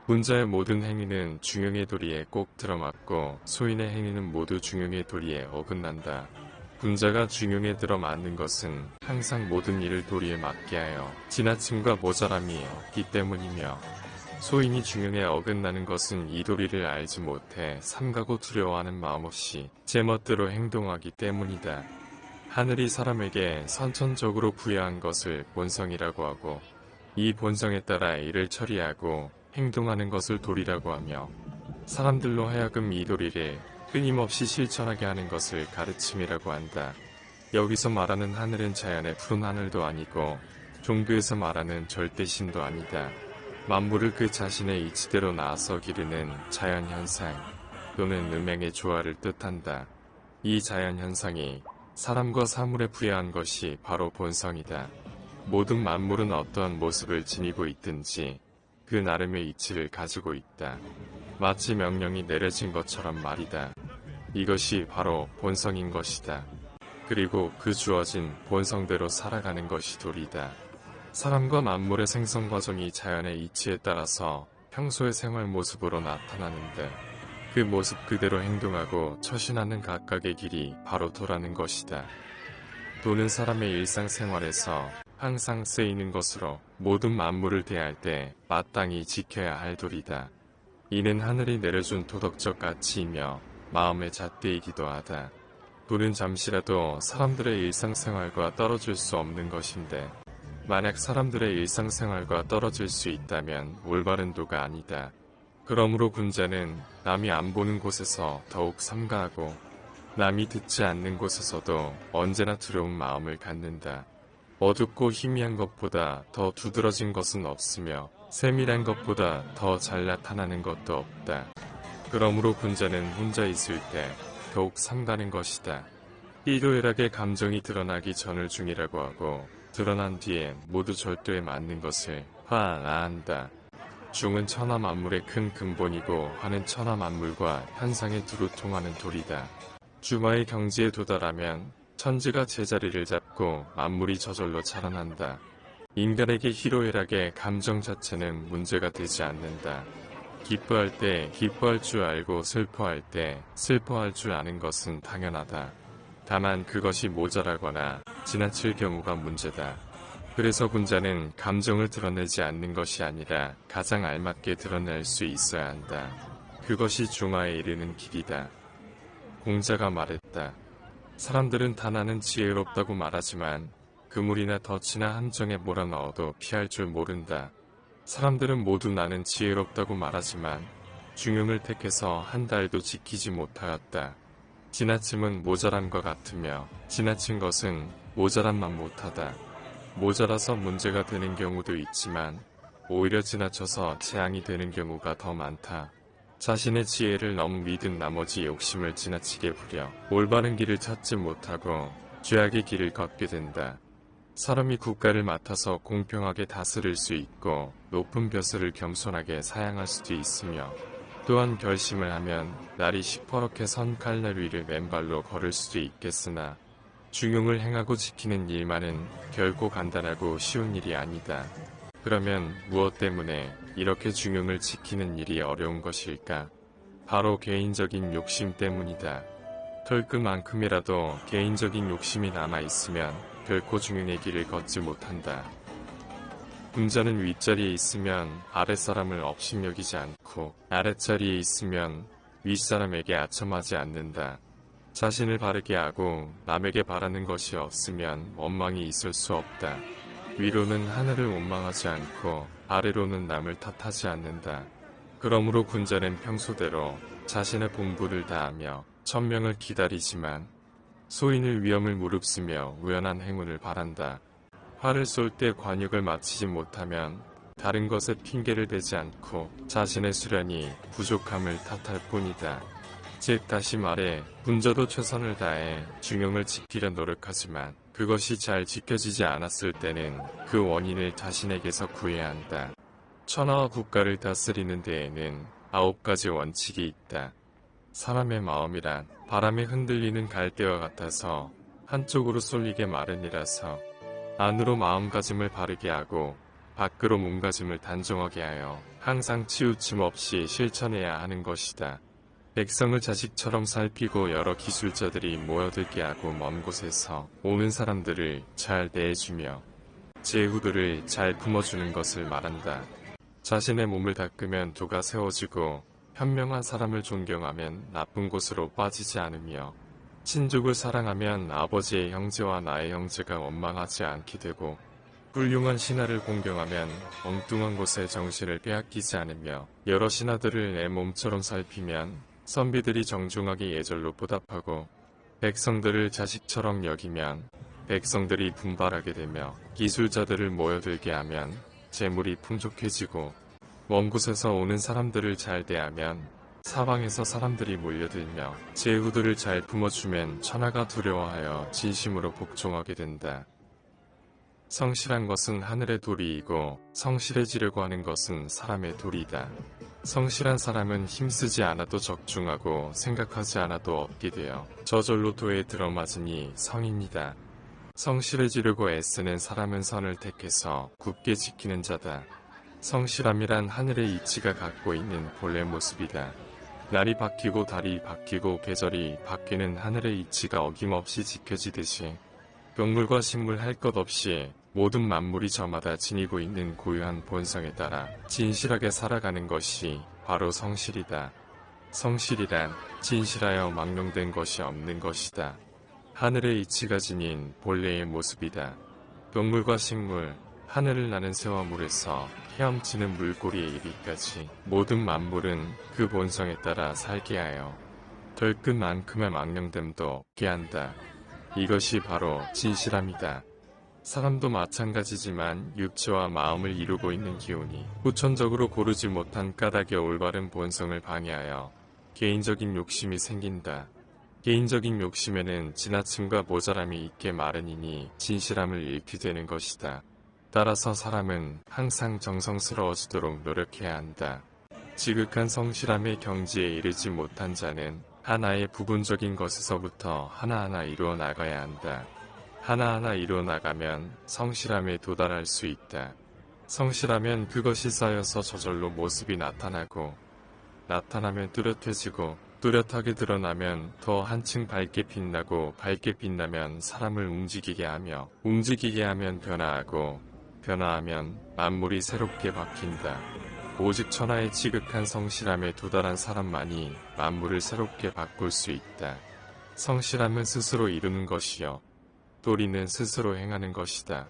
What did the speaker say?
군자의 모든 행위는 중용의 도리에 꼭 들어맞고 소인의 행위는 모두 중용의 도리에 어긋난다. 군자가 중용에 들어맞는 것은 항상 모든 일을 도리에 맞게 하여 지나침과 모자람이 없기 때문이며, 소인이 중용에 어긋나는 것은 이 도리를 알지 못해 삼가고 두려워하는 마음 없이 제멋대로 행동하기 때문이다. 하늘이 사람에게 선천적으로 부여한 것을 본성이라고 하고, 이 본성에 따라 일을 처리하고 행동하는 것을 도리라고 하며, 사람들로 하여금 이 도리를 끊임없이 실천하게 하는 것을 가르침이라고 한다. 여기서 말하는 하늘은 자연의 푸른 하늘도 아니고 종교에서 말하는 절대신도 아니다. 만물을 그 자신의 이치대로 나아서 기르는 자연현상 또는 음행의 조화를 뜻한다. 이 자연현상이 사람과 사물에 부여한 것이 바로 본성이다. 모든 만물은 어떠한 모습을 지니고 있든지 그 나름의 이치를 가지고 있다. 마치 명령이 내려진 것처럼 말이다. 이것이 바로 본성인 것이다. 그리고 그 주어진 본성대로 살아가는 것이 도리다. 사람과 만물의 생성 과정이 자연의 이치에 따라서 평소의 생활 모습으로 나타나는데, 그 모습 그대로 행동하고 처신하는 각각의 길이 바로 도라는 것이다. 도는 사람의 일상생활에서 항상 쓰이는 것으로 모든 만물을 대할 때 마땅히 지켜야 할 도리다. 이는 하늘이 내려준 도덕적 가치이며 마음의 잣대이기도 하다. 도는 잠시라도 사람들의 일상생활과 떨어질 수 없는 것인데, 만약 사람들의 일상생활과 떨어질 수 있다면 올바른 도가 아니다. 그러므로 군자는 남이 안 보는 곳에서 더욱 삼가하고, 남이 듣지 않는 곳에서도 언제나 두려운 마음을 갖는다. 어둡고 희미한 것보다 더 두드러진 것은 없으며 세밀한 것보다 더 잘 나타나는 것도 없다. 그러므로 군자는 혼자 있을 때 더욱 삼가는 것이다. 일요일하게 감정이 드러나기 전을 중이라고 하고, 드러난 뒤에 모두 절도에 맞는 것을 화아한다. 중은 천하 만물의 큰 근본이고 화는 천하 만물과 현상에 두루 통하는 도리다. 주마의 경지에 도달하면 천지가 제자리를 잡고 만물이 저절로 자라난다. 인간에게 희로애락의 감정 자체는 문제가 되지 않는다. 기뻐할 때 기뻐할 줄 알고 슬퍼할 때 슬퍼할 줄 아는 것은 당연하다. 다만 그것이 모자라거나 지나칠 경우가 문제다. 그래서 군자는 감정을 드러내지 않는 것이 아니라 가장 알맞게 드러낼 수 있어야 한다. 그것이 중화에 이르는 길이다. 공자가 말했다. 사람들은 다 나는 지혜롭다고 말하지만 그물이나 덫이나 함정에 몰아넣어도 피할 줄 모른다. 사람들은 모두 나는 지혜롭다고 말하지만 중용을 택해서 한 달도 지키지 못하였다. 지나침은 모자람과 같으며 지나친 것은 모자람만 못하다. 모자라서 문제가 되는 경우도 있지만 오히려 지나쳐서 재앙이 되는 경우가 더 많다. 자신의 지혜를 너무 믿은 나머지 욕심을 지나치게 부려 올바른 길을 찾지 못하고 죄악의 길을 걷게 된다. 사람이 국가를 맡아서 공평하게 다스릴 수 있고 높은 벼슬을 겸손하게 사양할 수도 있으며, 또한 결심을 하면 날이 시퍼렇게 선 칼날 위를 맨발로 걸을 수도 있겠으나, 중용을 행하고 지키는 일만은 결코 간단하고 쉬운 일이 아니다. 그러면 무엇 때문에 이렇게 중용을 지키는 일이 어려운 것일까? 바로 개인적인 욕심 때문이다. 털끝만큼이라도 개인적인 욕심이 남아있으면 결코 중용의 길을 걷지 못한다. 군자는 윗자리에 있으면 아랫사람을 업신여기지 않고 아랫자리에 있으면 윗사람에게 아첨하지 않는다. 자신을 바르게 하고 남에게 바라는 것이 없으면 원망이 있을 수 없다. 위로는 하늘을 원망하지 않고 아래로는 남을 탓하지 않는다. 그러므로 군자는 평소대로 자신의 본분을 다하며 천명을 기다리지만 소인의 위험을 무릅쓰며 우연한 행운을 바란다. 화를 쏠 때 관역을 마치지 못하면 다른 것에 핑계를 대지 않고 자신의 수련이 부족함을 탓할 뿐이다. 즉 다시 말해 군자도 최선을 다해 중용을 지키려 노력하지만 그것이 잘 지켜지지 않았을 때는 그 원인을 자신에게서 구해야 한다. 천하와 국가를 다스리는 데에는 9가지 원칙이 있다. 사람의 마음이란 바람에 흔들리는 갈대와 같아서 한쪽으로 쏠리게 마련이라서 안으로 마음가짐을 바르게 하고 밖으로 몸가짐을 단정하게 하여 항상 치우침 없이 실천해야 하는 것이다. 백성을 자식처럼 살피고 여러 기술자들이 모여들게 하고 먼 곳에서 오는 사람들을 잘 대해주며 제후들을 잘 품어주는 것을 말한다. 자신의 몸을 닦으면 도가 세워지고 현명한 사람을 존경하면 나쁜 곳으로 빠지지 않으며 친족을 사랑하면 아버지의 형제와 나의 형제가 원망하지 않게 되고 훌륭한 신하를 공경하면 엉뚱한 곳에 정신을 빼앗기지 않으며 여러 신하들을 내 몸처럼 살피면 선비들이 정중하게 예절로 보답하고 백성들을 자식처럼 여기면 백성들이 분발하게 되며 기술자들을 모여들게 하면 재물이 풍족해지고 먼 곳에서 오는 사람들을 잘 대하면 사방에서 사람들이 몰려들며 제후들을 잘 품어주면 천하가 두려워하여 진심으로 복종하게 된다. 성실한 것은 하늘의 도리이고 성실해지려고 하는 것은 사람의 도리다. 성실한 사람은 힘쓰지 않아도 적중하고 생각하지 않아도 얻게 되어 저절로 도에 들어맞으니 성입니다. 성실해지려고 애쓰는 사람은 선을 택해서 굳게 지키는 자다. 성실함이란 하늘의 이치가 갖고 있는 본래 모습이다. 날이 바뀌고 달이 바뀌고 계절이 바뀌는 하늘의 이치가 어김없이 지켜지듯이 동물과 식물 할 것 없이 모든 만물이 저마다 지니고 있는 고유한 본성에 따라 진실하게 살아가는 것이 바로 성실이다. 성실이란 진실하여 망령된 것이 없는 것이다. 하늘의 이치가 지닌 본래의 모습이다. 동물과 식물, 하늘을 나는 새와 물에서 헤엄치는 물고리에 이르기까지 모든 만물은 그 본성에 따라 살게 하여 될 것만큼의 망령됨도 없게 한다. 이것이 바로 진실함이다. 사람도 마찬가지지만 육체와 마음을 이루고 있는 기운이 후천적으로 고르지 못한 까닭의 올바른 본성을 방해하여 개인적인 욕심이 생긴다. 개인적인 욕심에는 지나침과 모자람이 있게 마련이니 진실함을 잃게 되는 것이다. 따라서 사람은 항상 정성스러워지도록 노력해야 한다. 지극한 성실함의 경지에 이르지 못한 자는 하나의 부분적인 것에서부터 하나하나 이루어 나가야 한다. 하나하나 이루어 나가면 성실함에 도달할 수 있다. 성실하면 그것이 쌓여서 저절로 모습이 나타나고 나타나면 뚜렷해지고 뚜렷하게 드러나면 더 한층 밝게 빛나고 밝게 빛나면 사람을 움직이게 하며 움직이게 하면 변화하고 변화하면 만물이 새롭게 바뀐다. 오직 천하의 지극한 성실함에 도달한 사람만이 만물을 새롭게 바꿀 수 있다. 성실함은 스스로 이루는 것이요 도리는 스스로 행하는 것이다.